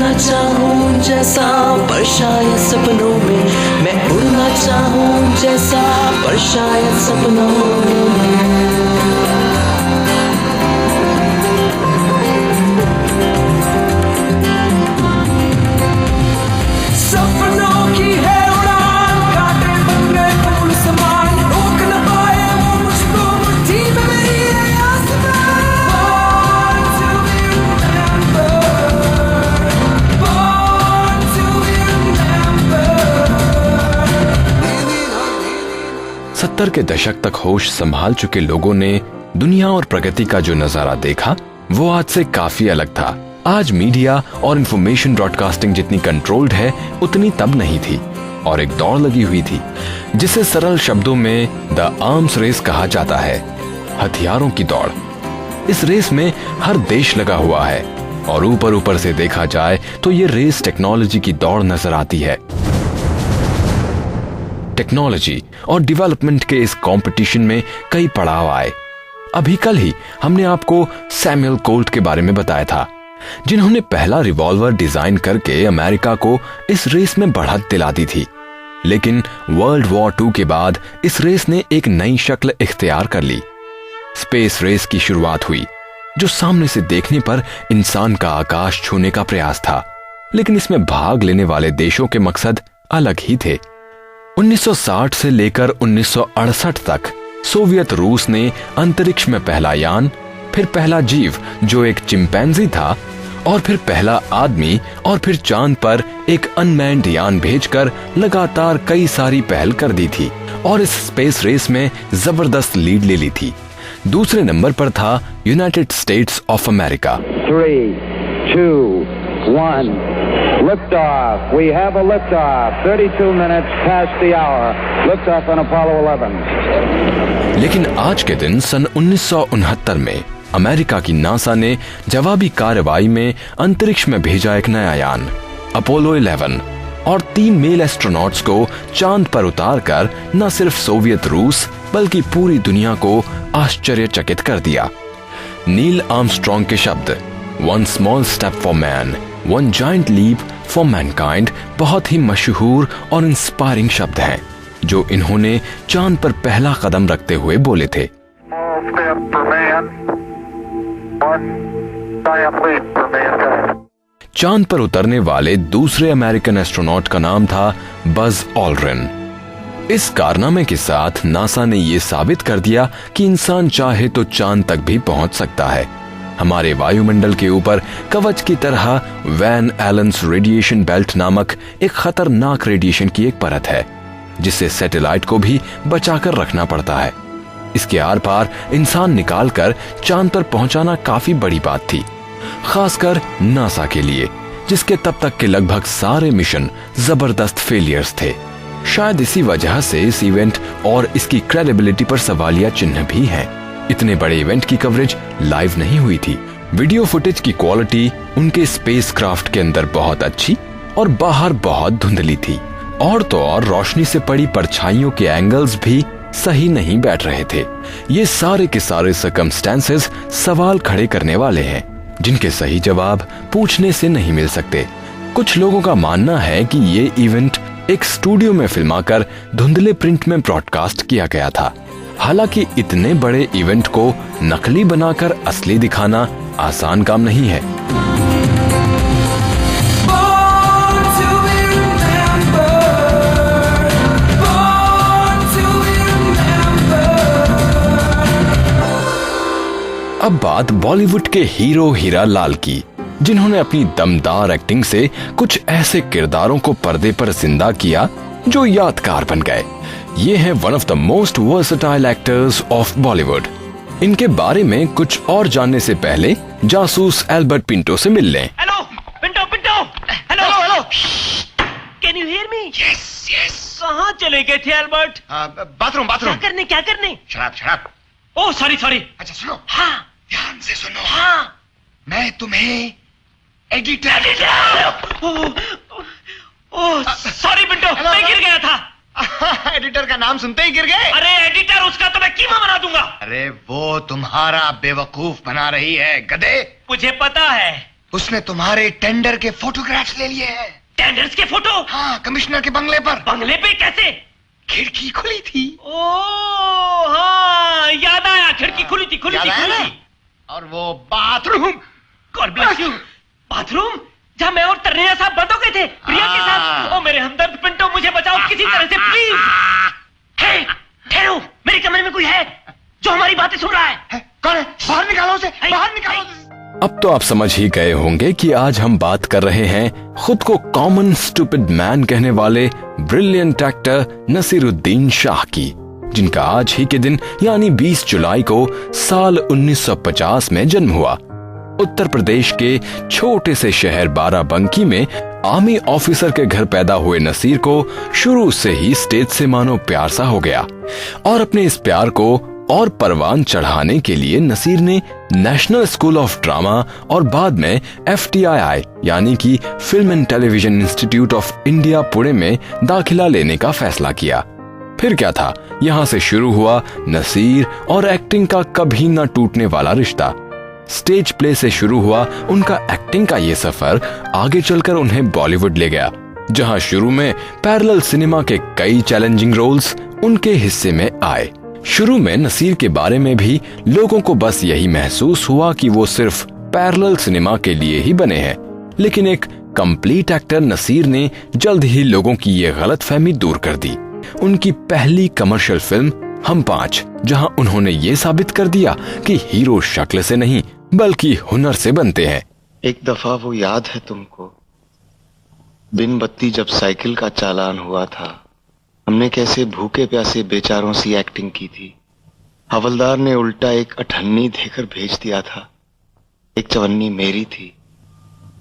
उड़ना चाहूं जैसा पर शायद सपनों में, मैं उड़ना चाहूं जैसा पर शायद सपनों में। सत्तर के दशक तक होश संभाल चुके लोगों ने दुनिया और प्रगति का जो नजारा देखा वो आज से काफी अलग था। आज मीडिया और इंफॉर्मेशन ब्रॉडकास्टिंग जितनी कंट्रोल्ड है उतनी तब नहीं थी, और एक दौड़ लगी हुई थी जिसे सरल शब्दों में द आर्म्स रेस कहा जाता है, हथियारों की दौड़। इस रेस में हर देश लगा हुआ है, और ऊपर ऊपर से देखा जाए तो ये रेस टेक्नोलॉजी की दौड़ नजर आती है। टेक्नोलॉजी और डेवलपमेंट के इस कंपटीशन में कई पड़ाव आए। अभी कल ही हमने आपको सैमुअल कोल्ट के बारे में बताया था, जिन्होंने पहला रिवॉल्वर डिजाइन करके अमेरिका को इस रेस में बढ़त दिला दी थी। लेकिन वर्ल्ड वॉर 2 के बाद इस रेस ने एक नई शक्ल इख्तियार कर ली। स्पेस रेस की शुरुआत हुई, जो सामने से देखने पर इंसान का आकाश छूने का प्रयास था, लेकिन इसमें भाग लेने वाले देशों के मकसद अलग ही थे। 1960 से लेकर 1968 तक सोवियत रूस ने अंतरिक्ष में पहला यान, फिर पहला जीव जो एक चिंपैंजी था, और फिर पहला आदमी, और फिर चांद पर एक अनमैन्ड यान भेजकर लगातार कई सारी पहल कर दी थी और इस स्पेस रेस में जबरदस्त लीड ले ली थी। दूसरे नंबर पर था United states of America. 3, 2, 1 Liftoff. We have a liftoff. 32 minutes past the hour. Liftoff on Apollo 11. लेकिन आज के दिन सन 1969 में अमेरिका की नासा ने जवाबी कार्रवाई में अंतरिक्ष में भेजा एक नया यान अपोलो 11 और 3 मेल एस्ट्रोनॉट्स को चांद पर उतारकर न सिर्फ सोवियत रूस बल्कि पूरी दुनिया को आश्चर्यचकित कर दिया। नील आर्मस्ट्रॉन्ग के शब्द one small step for man, one giant leap for mankind बहुत ही मशहूर और इंस्पायरिंग शब्द हैं, जो इन्होंने चांद पर पहला कदम रखते हुए बोले थे। चांद पर उतरने वाले दूसरे अमेरिकन एस्ट्रोनॉट का नाम था बज ऑल्ड्रिन। इस कारनामे के साथ नासा ने यह साबित कर दिया कि इंसान चाहे तो चांद तक भी पहुंच सकता है। हमारे वायुमंडल के ऊपर कवच की तरह वैन एलन्स रेडिएशन बेल्ट नामक एक खतरनाक रेडिएशन की एक परत है, जिसे सैटेलाइट को भी बचाकर रखना पड़ता है। इसके आर पार इंसान निकालकर चांद पर पहुंचाना काफी बड़ी बात थी, खासकर नासा के लिए, जिसके तब तक के लगभग सारे मिशन जबरदस्त फेलियर्स थे। शायद इसी वजह से इस इवेंट और इसकी क्रेडिबिलिटी पर सवालिया चिन्ह भी है। इतने बड़े इवेंट की कवरेज लाइव नहीं हुई थी। वीडियो फुटेज की क्वालिटी उनके स्पेसक्राफ्ट के अंदर बहुत अच्छी और बाहर बहुत धुंधली थी, और तो और रोशनी से पड़ी परछाइयों के एंगल्स भी सही नहीं बैठ रहे थे। ये सारे के सारे सर्कमस्टेंसेस सवाल खड़े करने वाले हैं, जिनके सही जवाब पूछने से नहीं मिल सकते। कुछ लोगों का मानना है कि ये इवेंट एक स्टूडियो में फिल्माकर धुंधले प्रिंट में ब्रॉडकास्ट किया गया था। हालांकि इतने बड़े इवेंट को नकली बनाकर असली दिखाना आसान काम नहीं है। अब बात बॉलीवुड के हीरो हीरा लाल की, जिन्होंने अपनी दमदार एक्टिंग से कुछ ऐसे किरदारों को पर्दे पर जिंदा किया जो यादगार बन गए। ये हैं one of the most versatile actors of Bollywood. इनके बारे में कुछ और जानने से पहले जासूस एल्बर्ट पिंटो से मिल लें। Hello Pinto, Pinto, hello hello, can you hear me? Yes yes. कहाँ चले गए थे एल्बर्ट? Bathroom bathroom. क्या करने? शराब शराब। Oh sorry sorry. अच्छा सुनो। हाँ ध्यान से सुनो। हाँ। मैं तुम्हें एडिटर। ओह सॉरी पिंटो, मैं गिर गया था। एडिटर का नाम सुनते ही गिर गए? अरे एडिटर, उसका तो मैं कीमा बना दूंगा। अरे वो तुम्हारा बेवकूफ बना रही है, गधे। मुझे पता है, उसने तुम्हारे टेंडर के फोटोग्राफ्स ले लिए हैं। टेंडर्स के फोटो? हाँ, कमिश्नर के बंगले पर। बंगले पे कैसे? खिड़की खुली थी। ओ हाँ, याद आया, खिड़की खुली थी, खुली थी, खुली थी। और वो bathroom, God bless you, bathroom जहाँ मैं और तरनिया साहब बंद हो गए थे प्रिया के साथ। ओ मेरे हमदर्द पिंटो, मुझे बचाओ किसी तरह से प्लीज। हे, ठहरो, मेरे कमरे में कोई है जो हमारी बातें सुन रहा है। कौन है? बाहर निकालो उसे, बाहर निकालो उसे। अब तो आप समझ ही गए होंगे कि आज हम बात कर रहे हैं खुद को कॉमन स्टूपिड मैन कहने वाले ब्रिलियंट एक्टर नसीरुद्दीन शाह की, जिनका आज ही के दिन यानी 20 जुलाई को साल 1950 में जन्म हुआ। उत्तर प्रदेश के छोटे से शहर बाराबंकी में आर्मी ऑफिसर के घर पैदा हुए नसीर को शुरू से ही स्टेज से मानो प्यार सा हो गया, और अपने इस प्यार को और परवान चढ़ाने के लिए नसीर ने नेशनल स्कूल ऑफ ड्रामा और बाद में FTII यानी कि film and television institute of India Pune में दाखिला लेने का फैसला किया। फिर क्या था, यहाँ से शुरू हुआ नसीर और एक्टिंग का कभी न टूटने वाला रिश्ता। स्टेज प्ले से शुरू हुआ उनका एक्टिंग का ये सफर आगे चलकर उन्हें बॉलीवुड ले गया, जहां शुरू में पैरेलल सिनेमा के कई चैलेंजिंग रोल्स उनके हिस्से में आए। शुरू में नसीर के बारे में भी लोगों को बस यही महसूस हुआ कि वो सिर्फ पैरेलल सिनेमा के लिए ही बने हैं, लेकिन एक कंप्लीट एक्टर नसीर ने जल्द ही लोगों की ये गलतफहमी दूर कर दी। उनकी पहली कमर्शियल फिल्म हम 5, जहां उन्होंने ये साबित कर दिया कि हीरो शक्ल से नहीं बल्कि हुनर से बनते हैं। एक दफा वो याद है तुमको, बिन बत्ती जब साइकिल का चालान हुआ था, हमने कैसे भूखे प्यासे बेचारों सी एक्टिंग की थी। हवलदार ने उल्टा एक अठन्नी देकर भेज दिया था, एक चवन्नी मेरी थी,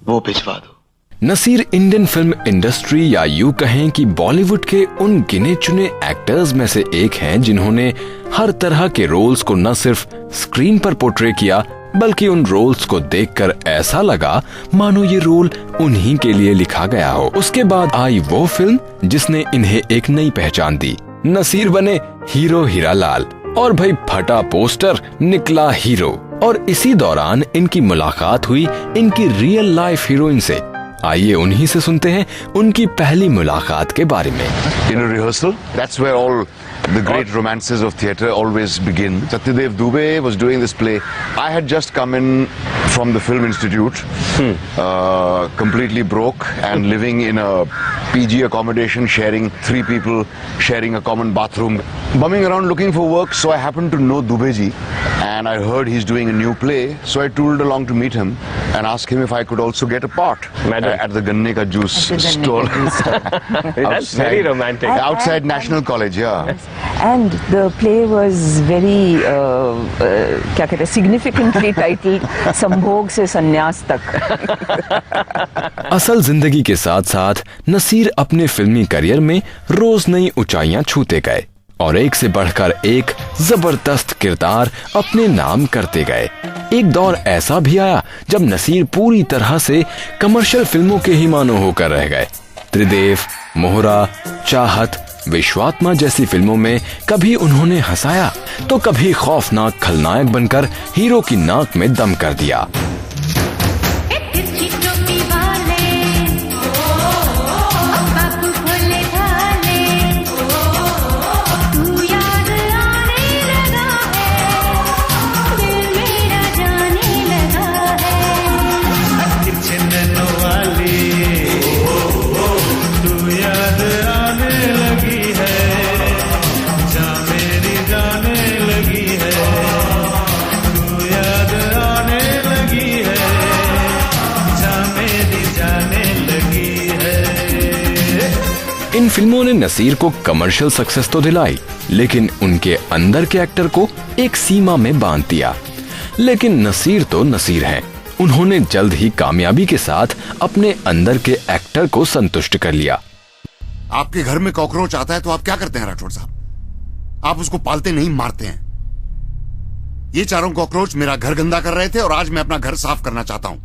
वो भिजवा दो। नसीर इंडियन फिल्म इंडस्ट्री या यूं कहें कि बॉलीवुड के उन गिने चुने एक्टर्स में से एक हैं जिन्होंने हर तरह के रोल्स को न सिर्फ स्क्रीन पर पोर्ट्रे किया, बल्कि उन रोल्स को देखकर ऐसा लगा मानो ये रोल उन्हीं के लिए लिखा गया हो। उसके बाद आई वो फिल्म जिसने इन्हें एक नई पहचान दी। नसीर बने हीरो हीरालाल और भाई फटा पोस्टर निकला हीरो। और इसी दौरान इनकी मुलाकात हुई इनकी रियल लाइफ हीरोइन से। आइए उन्हीं से सुनते हैं उनकी पहली मुलाकात के बारे में। In a rehearsal, that's where all the great romances of theatre always begin. Satyadev Dubey was doing this play. I had just come in from the Film Institute, completely broke and living in a PG accommodation, sharing 3 people, sharing a common bathroom, bumming around looking for work. So I happened to know Dubey ji, and I heard he's doing a new play. So I tooled along to meet him and ask him if I could also get a part at the Ganne Ka Juice stall. That's very romantic. Outside National College, yeah. And the play was very क्या कहते हैं, significantly titled संभोग से संन्यास तक। असल जिंदगी के साथ साथ नसीर अपने फिल्मी करियर में रोज नई ऊंचाइयां छूते गए और एक से बढ़कर एक जबरदस्त किरदार अपने नाम करते गए। एक दौर ऐसा भी आया जब नसीर पूरी तरह से कमर्शियल फिल्मों के ही मानो होकर रह गए। त्रिदेव, मोहरा, चाहत, विश्वात्मा जैसी फिल्मों में कभी उन्होंने हंसाया तो कभी खौफनाक खलनायक बनकर हीरो की नाक में दम कर दिया। इन फिल्मों ने नसीर को कमर्शियल सक्सेस तो दिलाई, लेकिन उनके अंदर के एक्टर को एक सीमा में बांध दिया। लेकिन नसीर तो नसीर हैं। उन्होंने जल्द ही कामयाबी के साथ अपने अंदर के एक्टर को संतुष्ट कर लिया। आपके घर में कॉकरोच आता है तो आप क्या करते हैं राठौड़ साहब? आप उसको पालते नहीं, मारते हैं। ये चारों कॉकरोच मेरा घर गंदा कर रहे थे और आज मैं अपना घर साफ करना चाहता हूं।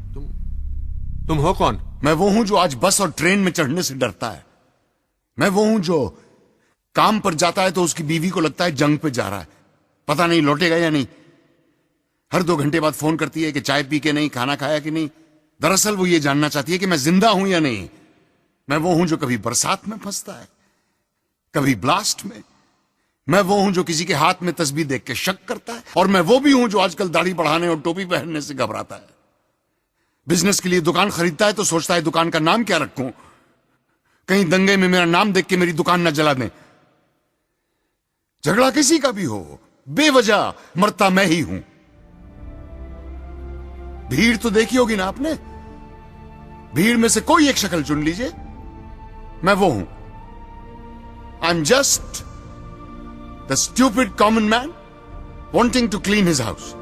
तुम हो कौन? मैं वो हूं जो आज बस और ट्रेन में चढ़ने से डरता है। मैं वो हूं जो काम पर जाता है तो उसकी बीवी को लगता है जंग पे जा रहा है, पता नहीं लौटेगा या नहीं। हर 2 घंटे बाद फोन करती है कि चाय पी के नहीं, खाना खाया कि नहीं। दरअसल वो ये जानना चाहती है कि मैं जिंदा हूं या नहीं। मैं वो हूं जो कभी बरसात में फंसता है, कभी ब्लास्ट में। मैं वो हूं जो किसी के हाथ में तस्बीह देख के शक करता है, और मैं वो भी हूं जो आजकल दाढ़ी बढ़ाने और टोपी पहनने से घबराता है। बिजनेस के लिए दुकान खरीदता है तो सोचता है दुकान का नाम क्या रखूं, कहीं दंगे में मेरा नाम देख के मेरी दुकान न जला दें। झगड़ा किसी का भी हो, बेवजह मरता मैं ही हूं। भीड़ तो देखी होगी ना आपने, भीड़ में से कोई एक शक्ल चुन लीजिए, मैं वो हूं। I am just the stupid common man wanting to clean his house.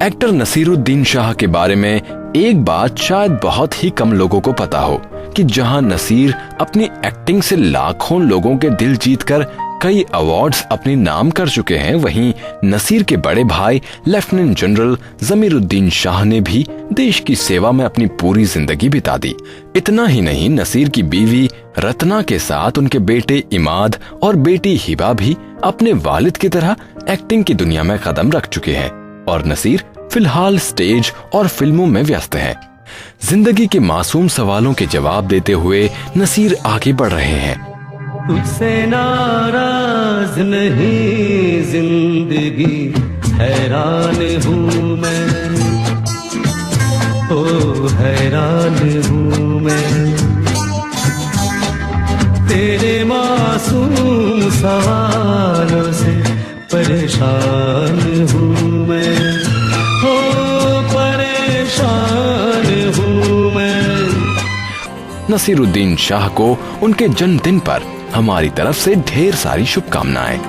Actor Naseeruddin Shah के बारे में एक बात शायद बहुत ही कम लोगों को पता हो कि जहां नसीर अपनी एक्टिंग से लाखों लोगों के दिल जीतकर कई अवार्ड्स अपने नाम कर चुके हैं, वहीं नसीर के बड़े भाई लेफ्टिनेंट जनरल जमीरुद्दीन शाह ने भी देश की सेवा में अपनी पूरी जिंदगी बिता दी। इतना ही नहीं, नसीर की बीवी रत्ना के साथ उनके बेटे इमाद और बेटी हिबा भी अपने वालिद की तरह एक्टिंग की दुनिया में कदम रख चुके हैं, और नसीर फिलहाल स्टेज और फिल्मों में व्यस्त हैं। जिंदगी के मासूम सवालों के जवाब देते हुए नसीर आगे बढ़ रहे हैं। तुझसे नाराज नहीं जिंदगी, हैरान हूँ मैं, ओ हैरान हूँ मैं, तेरे मासूम सवालों से परेशान हूँ मैं, ओ परेशान हूँ मैं। नसीरुद्दीन शाह को उनके जन्मदिन पर हमारी तरफ से ढेर सारी शुभकामनाएं।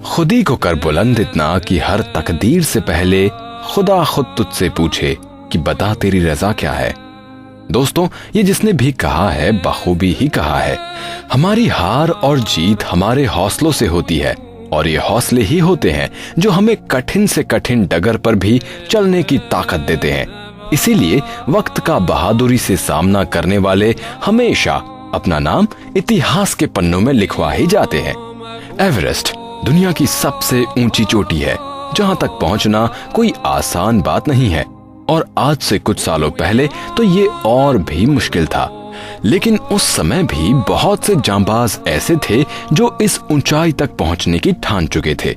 खुदी को कर बुलंद इतना कि हर तकदीर से पहले खुदा खुद तुझसे पूछे कि बता तेरी रजा क्या है। दोस्तों, ये जिसने भी कहा है बखूबी ही कहा है। हमारी हार और जीत हमारे हौसलों से होती है, और ये हौसले ही होते हैं जो हमें कठिन से कठिन डगर पर भी चलने की ताकत देते हैं। इसीलिए वक्त का बहादुरी से सामना करने वाले हमेशा अपना नाम इतिहास के पन्नों में लिखवा ही जाते हैं। एवरेस्ट दुनिया की सबसे ऊंची चोटी है, जहां तक पहुंचना कोई आसान बात नहीं है, और आज से कुछ सालों पहले तो ये और भी मुश्किल था। लेकिन उस समय भी बहुत से जांबाज ऐसे थे जो इस ऊंचाई तक पहुंचने की ठान चुके थे।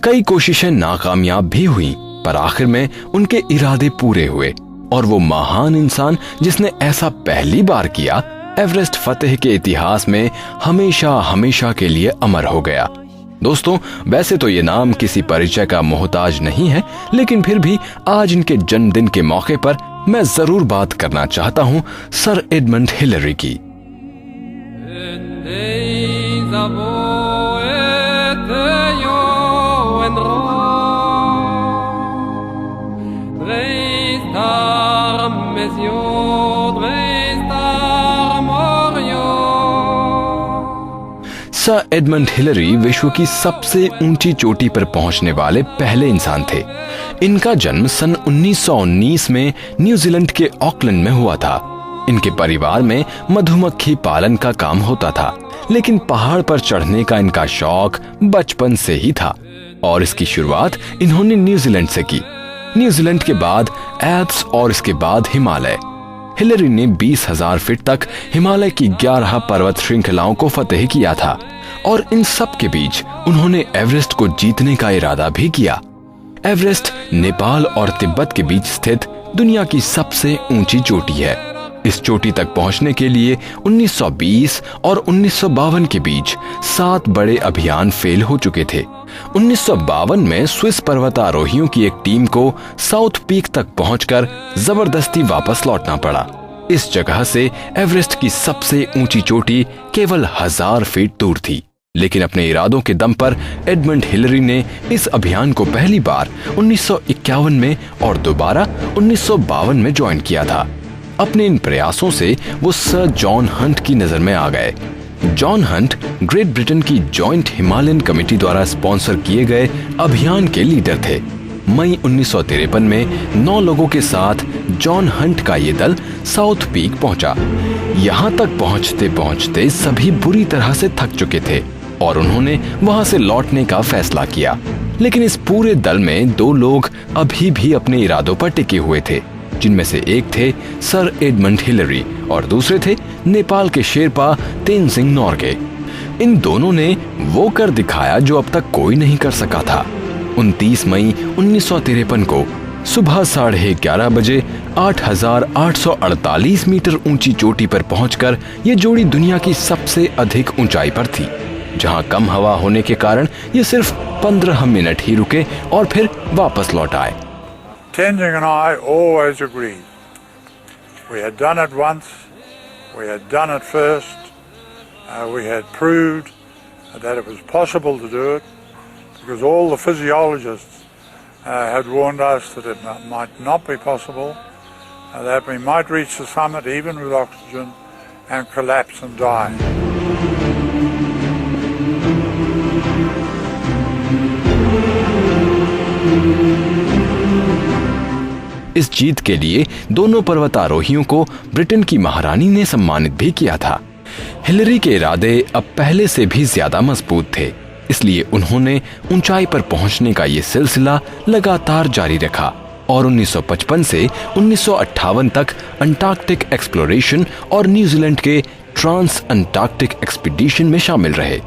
कई कोशिशें नाकामयाब भी हुई, पर आखिर में उनके इरादे पूरे हुए, और वो महान इंसान जिसने ऐसा पहली बार किया, एवरेस्ट फतेह के इतिहास में हमेशा हमेशा के लिए अमर हो गया। दोस्तों, वैसे तो ये नाम किसी परिचय का मोहताज नहीं है, लेकिन फिर भी आज इनके जन्मदिन के मौके पर मैं जरूर बात करना चाहता हूं सर एडमंड हिलरी की। सर एडमंड हिलरी विश्व की सबसे ऊंची चोटी पर पहुंचने वाले पहले इंसान थे। इनका जन्म सन 1919 में न्यूजीलैंड के ऑकलैंड में हुआ था। इनके परिवार में मधुमक्खी पालन का काम होता था, लेकिन पहाड़ पर चढ़ने का इनका शौक बचपन से ही था, और इसकी शुरुआत इन्होंने न्यूजीलैंड से की। न्यूजीलैंड के बाद एल्प्स और इसके बाद हिमालय। हिलरी ने 20,000 फीट तक हिमालय की 11 पर्वत श्रृंखलाओं को फतेह किया था, और इन सब के बीच उन्होंने एवरेस्ट को जीतने का इरादा भी किया। एवरेस्ट नेपाल और तिब्बत के बीच स्थित दुनिया की सबसे ऊंची चोटी है। इस चोटी तक पहुंचने के लिए 1920 और 1952 के बीच 7 बड़े अभियान फेल हो चुके थे। 1952 में स्विस पर्वतारोहियों की एक टीम को साउथ पीक तक पहुंचकर जबरदस्ती वापस लौटना पड़ा। इस जगह से एवरेस्ट की सबसे ऊंची चोटी केवल 1000 फीट दूर थी, लेकिन अपने इरादों के दम पर एडमंड हिलरी ने इस अभियान को पहली बार 1951 में और दोबारा 1952 में ज्वाइन किया था। अपने इन प्रयासों से वो सर जॉन हंट की नजर में आ गए। जॉन हंट ग्रेट ब्रिटेन की जॉइंट हिमालयन कमेटी द्वारा स्पॉन्सर किए गए अभियान के लीडर थे। मई 1953 में 9 लोगों के साथ जॉन हंट का ये दल साउथ पीक पहुंचा। यहाँ तक पहुंचते पहुंचते सभी बुरी तरह से थक चुके थे और उन्होंने वहां से लौटने का फैसला किया। लेकिन इस पूरे दल में 2 लोग अभी भी अपने इरादों पर टिके हुए थे, जिनमें से एक थे सर एडमंड हिलरी और दूसरे थे नेपाल के शेरपा तेनजिंग नोर्गे। इन दोनों ने वो कर दिखाया जो अब तक कोई नहीं कर सका था। 29 मई 1953 को सुबह 11:30 बजे 8,848 मीटर ऊंची चोटी पर पहुंचकर ये जोड़ी दुनिया की सबसे अधिक ऊंचाई पर थी, जहां कम हवा होने के कारण ये सिर्फ 15 मिनट ही रुके और फिर वापस लौट आए। Tenzing and I always agreed. We had done it once, we had done it first, we had proved that it was possible to do it, because all the physiologists had warned us that it might not be possible, that we might reach the summit even with oxygen and collapse and die. इस जीत के लिए दोनों पर्वतारोहियों को Britain की महारानी ने सम्मानित भी किया था। हिलरी के इरादे अब पहले से भी ज्यादा मजबूत थे, इसलिए उन्होंने ऊंचाई पर पहुंचने का ये सिलसिला लगातार जारी रखा और 1955 से 1958 तक अंटार्कटिक एक्सप्लोरेशन और न्यूजीलैंड के ट्रांस अंटार्कटिक एक्सपीडिशन में शामिल रहे।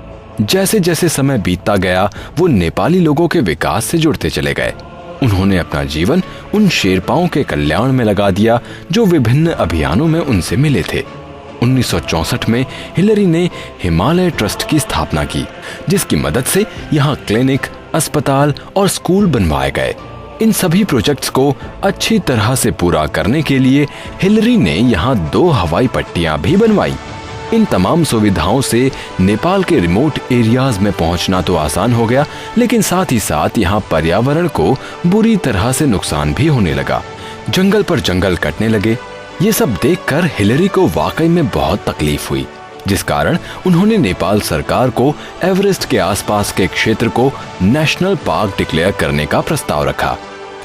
जैसे जैसे समय बीतता गया वो नेपाली लोगों के विकास से जुड़ते चले गए। उन्होंने अपना जीवन उन शेरपाओं के कल्याण में लगा दिया जो विभिन्न अभियानों में उनसे मिले थे। 1964 में हिलरी ने हिमालय ट्रस्ट की स्थापना की, जिसकी मदद से यहाँ क्लिनिक, अस्पताल और स्कूल बनवाए गए। इन सभी प्रोजेक्ट्स को अच्छी तरह से पूरा करने के लिए हिलरी ने यहाँ 2 हवाई पट्टियां भी बनवाई। इन तमाम सुविधाओं से नेपाल के रिमोट एरियाज में पहुंचना तो आसान हो गया, लेकिन साथ ही साथ यहाँ पर्यावरण को बुरी तरह से नुकसान भी होने लगा। जंगल पर जंगल कटने लगे। ये सब देखकर हिलरी को वाकई में बहुत तकलीफ हुई, जिस कारण उन्होंने नेपाल सरकार को एवरेस्ट के आसपास के क्षेत्र को नेशनल पार्क डिक्लेयर करने का प्रस्ताव रखा,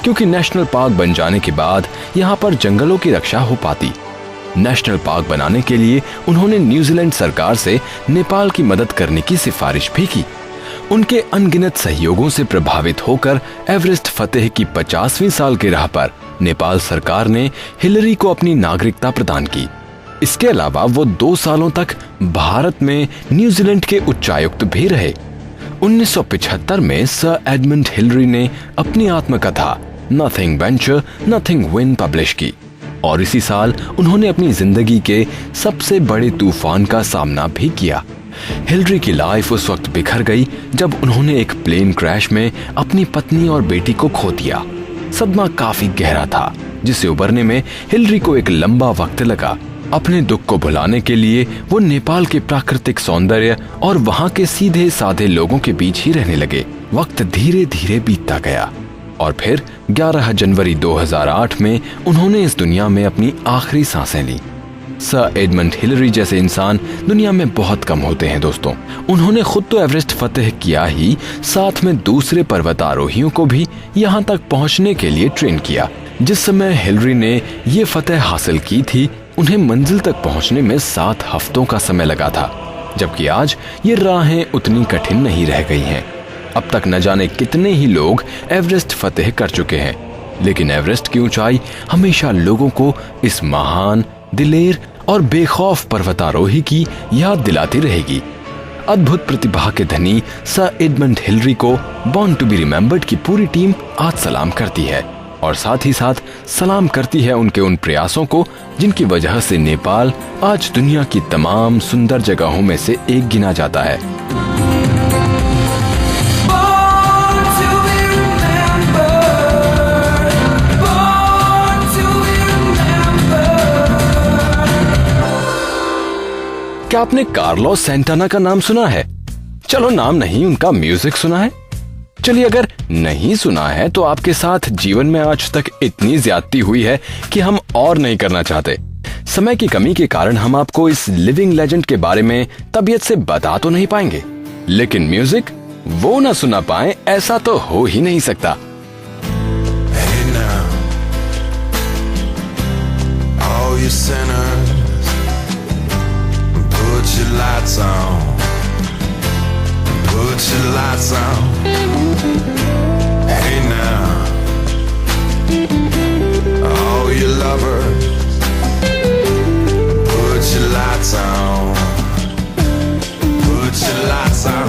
क्योंकि नेशनल पार्क बन जाने के बाद यहाँ पर जंगलों की रक्षा हो पाती। नेशनल पार्क बनाने के लिए उन्होंने न्यूजीलैंड सरकार से नेपाल की मदद करने की सिफारिश भी की। उनके अनगिनत सहयोगों से प्रभावित होकर एवरेस्ट फतेह की 50वीं साल की राह पर नेपाल सरकार ने हिलरी को अपनी नागरिकता प्रदान की। इसके अलावा वो 2 सालों तक भारत में न्यूजीलैंड के उच्चायुक्त भी रहे। 1975 में सर एडमंड हिलरी ने अपनी आत्मकथा nothing venture nothing win publish की और इसी साल उन्होंने अपनी जिंदगी के सबसे बड़े तूफान का सामना भी किया। हिलरी की लाइफ उस वक्त बिखर गई जब उन्होंने एक प्लेन क्रैश में अपनी पत्नी और बेटी को खो दिया। सदमा काफी गहरा था, जिससे उबरने में हिलरी को एक लंबा वक्त लगा। अपने दुख को भुलाने के लिए वो नेपाल के प्राकृतिक सौंदर्य और वहां के सीधे साधे लोगों के बीच ही रहने लगे। वक्त धीरे धीरे बीतता गया और फिर 11 जनवरी 2008 में उन्होंने इस दुनिया में अपनी आखिरी सांसें ली। सर एडमंड हिलरी जैसे इंसान दुनिया में बहुत कम होते हैं दोस्तों। उन्होंने खुद तो एवरेस्ट फतेह किया ही, साथ में दूसरे पर्वतारोहियों को भी यहाँ तक पहुँचने के लिए ट्रेन किया। जिस समय हिलरी ने ये फतेह हासिल की थी, उन्हें मंजिल तक पहुँचने में 7 हफ्तों का समय लगा था, जबकि आज ये राहें उतनी कठिन नहीं रह गई हैं। अब तक न जाने कितने ही लोग एवरेस्ट फतेह कर चुके हैं, लेकिन एवरेस्ट की ऊंचाई हमेशा लोगों को इस महान, दिलेर और बेखौफ पर्वतारोही की याद दिलाती रहेगी। अद्भुत प्रतिभा के धनी सर एडमंड हिलरी को बॉर्न टू बी रिमेंबर्ड की पूरी टीम आज सलाम करती है और साथ ही साथ सलाम करती है उनके उन प्रयासों को जिनकी वजह से नेपाल आज दुनिया की तमाम सुंदर जगहों में से एक गिना जाता है। क्या आपने कार्लोस सैंटाना का नाम सुना है? चलो नाम नहीं, उनका म्यूजिक सुना है? चलिए अगर नहीं सुना है तो आपके साथ जीवन में आज तक इतनी ज्यादती हुई है कि हम और नहीं करना चाहते। समय की कमी के कारण हम आपको इस लिविंग लेजेंड के बारे में तबीयत से बता तो नहीं पाएंगे, लेकिन म्यूजिक वो ना सुना पाए ऐसा तो हो ही नहीं सकता। Hey now, all you sinners, put your lights on, put your lights on. Hey now, all you lovers, put your lights on, put your lights on.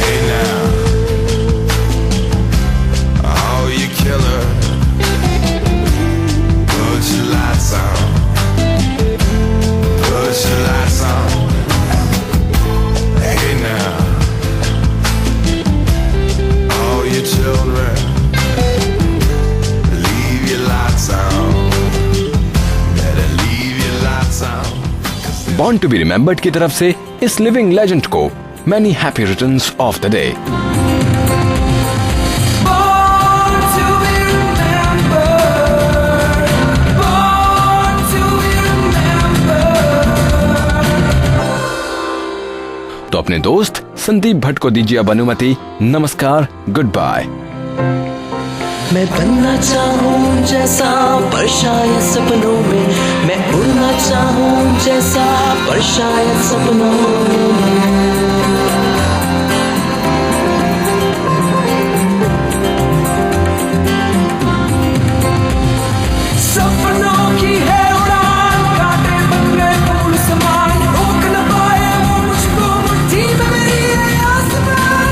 Hey now, all you killers, put your lights on, put your lights on. Hey now, all you children, leave your lights on, better leave your lights on. Born to be remembered की तरफ से इस living legend को many happy returns of the day. तो अपने दोस्त संदीप भट्ट को दीजिए अब अनुमति। नमस्कार, गुड बाय। मैं बनना चाहूं जैसा पर शायद सपनों में, मैं उड़ना चाहूं जैसा पर शायद सपनों में। सपनों की है उड़ान, कांटे बंगले फूल समान, रोक न पाए वो मुझको मुट्ठी में मेरी है आसमान।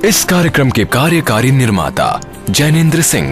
इस कार्यक्रम के कार्यकारी निर्माता जैनेंद्र सिंह,